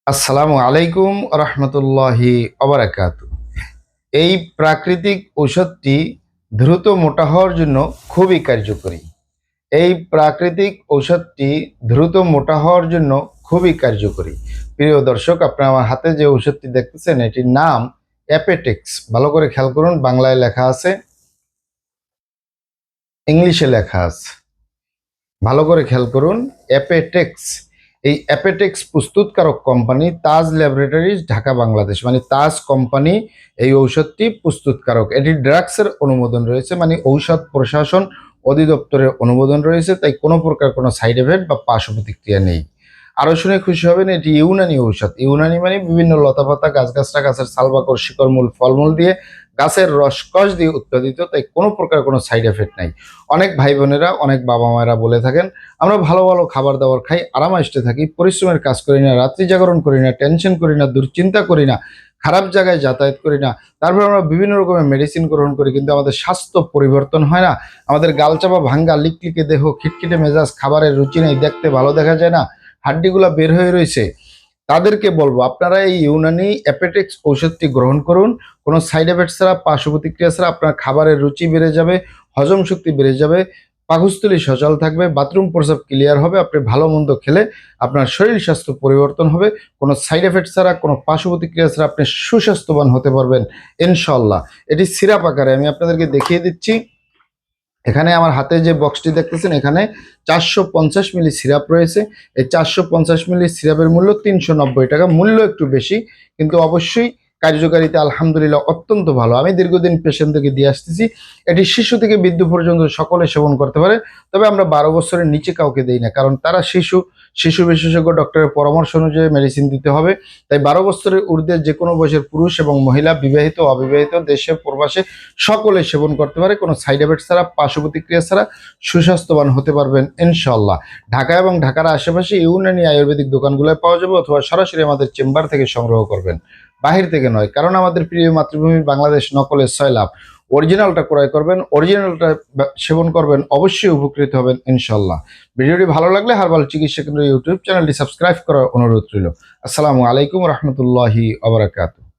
আসসালামু আলাইকুম রহমতুল্লাহি ওবারাকাতু। এই প্রাকৃতিক ঔষধটি দ্রুত মোটা হওয়ার জন্য খুবই কার্যকরী। এই প্রাকৃতিক ঔষধটি দ্রুত মোটা হওয়ার জন্য খুবই কার্যকরী। প্রিয় দর্শক, আপনারা আমার হাতে যে ঔষধটি দেখতেছেন এটির নাম অ্যাপেটেক্স। ভালো করে খেয়াল করুন, বাংলায় লেখা আছে, ইংলিশে লেখা আছে। ভালো করে খেয়াল করুন, অ্যাপেটেক্স। এই অ্যাপেটেক্স প্রস্তুতকারক কোম্পানি তাজ ল্যাবরেটরিজ, ঢাকা, বাংলাদেশ। মানে তাজ কোম্পানি এই ঔষধটি প্রস্তুতকারক। এটি ড্রাগসের অনুমোদন রয়েছে, মানে ঔষধ প্রশাসন অধিদপ্তরের অনুমোদন রয়েছে, তাই কোনো প্রকার কোনো সাইড এফেক্ট বা পার্শ্ব প্রতিক্রিয়া নেই। আরও শুনে খুশি হবেন, এটি ইউনানি ঔষধ। ইউনানি মানে বিভিন্ন লতাপাতা, গাছগাছরা, গাছের ছালবাকড়, শিকড়মূল, ফলমূল দিয়ে, গাছের রসকস দিয়ে উৎপাদিত, তাই কোনো প্রকার কোনো সাইড এফেক্ট নাই। অনেক ভাই বোনেরা, অনেক বাবা মায়েরা বলে থাকেন, আমরা ভালো ভালো খাবার দাবার খাই, আরামাইষ্টে থাকি, পরিশ্রমের কাজ করি না, রাত্রি জাগরণ করি না, টেনশন করি না, দুশ্চিন্তা করি না, খারাপ জায়গায় যাতায়াত করি না, তারপর আমরা বিভিন্ন রকমের মেডিসিন গ্রহণ করি, কিন্তু আমাদের স্বাস্থ্য পরিবর্তন হয় না। আমাদের গালচাপা ভাঙ্গা, লিকলিকে দেহ, খিটখিটে মেজাজ, খাবারের রুচি নেই, দেখতে ভালো দেখা যায় না, হাড্ডিগুলা বের হয়ে রয়েছে। তাদেরকে বলবো, আপনারা এই ইউনানি অ্যাপেটেক্স ঔষধটি গ্রহণ করুন। কোনো সাইড এফেক্ট ছাড়া, পার্শ্ব প্রতিক্রিয়া ছাড়া। আপনার খাবারের রুচি বেড়ে যাবে, হজম শক্তি বেড়ে যাবে, পাকস্থলী সচল থাকবে, বাথরুম প্রস্রাব ক্লিয়ার হবে। আপনি ভালো মন্দ খেলে আপনার শরীর স্বাস্থ্য পরিবর্তন হবে। কোনো সাইড এফেক্ট ছাড়া, কোনো পার্শ্ব প্রতিক্রিয়া ছাড়া আপনি সুস্বাস্থ্যবান হতে পারবেন ইনশাল্লাহ। এটি সিরাপ আকারে আমি আপনাদেরকে দেখিয়ে দিচ্ছি। এখানে আমার হাতে যে বক্সটি দেখতেছেন, এখানে 450 মিলি সিরাপ রয়েছে। এই 450 মিলি সিরাপের মূল্য 390 টাকা। মূল্য একটু বেশি, কিন্তু অবশ্যই কার্যকারিতা আলহামদুলিল্লাহ অত্যন্ত ভালো। আমি দীর্ঘদিন পেশেন্টদেরকে দিয়ে আসতেছি। এটি শিশু থেকে বৃদ্ধ পর্যন্ত সকলে সেবন করতে পারে, তবে আমরা 12 বছরের নিচে কাউকে দেই না, কারণ তারা শিশু। শিশু বিশেষজ্ঞ ডক্টরের পরামর্শ অনুযায়ী মেডিসিন দিতে হবে। তাই 12 বছরের ঊর্ধ্বে যে কোনো বয়সের পুরুষ এবং মহিলা, বিবাহিত অবিবাহিত, দেশে প্রবাসে সকলে সেবন করতে পারে, কোনো সাইড এফেক্ট ছাড়া, পার্শ্ব প্রতিক্রিয়া ছাড়া সুস্বাস্থ্যবান হতে পারবেন ইনশাল্লাহ। ঢাকা এবং ঢাকার আশেপাশে ইউনানি আয়ুর্বেদিক দোকানগুলোয় পাওয়া যাবে, অথবা সরাসরি আমাদের চেম্বার থেকে সংগ্রহ করবেন, বাহির থেকে নয়। কারণ আমাদের প্রিয় মাতৃভূমি বাংলাদেশ, নকলের সয়লাভ। অরিজিনালটা ক্রয় করবেন, অরিজিনালটা সেবন করবেন, অবশ্যই উপকৃত হবেন ইনশাল্লাহ। ভিডিওটি ভালো লাগলে হারবাল চিকিৎসা কেন্দ্র ইউটিউব চ্যানেলটি সাবস্ক্রাইব করার অনুরোধ রইল। আসসালামু আলাইকুম রহমতুল্লাহি আবরাকাত।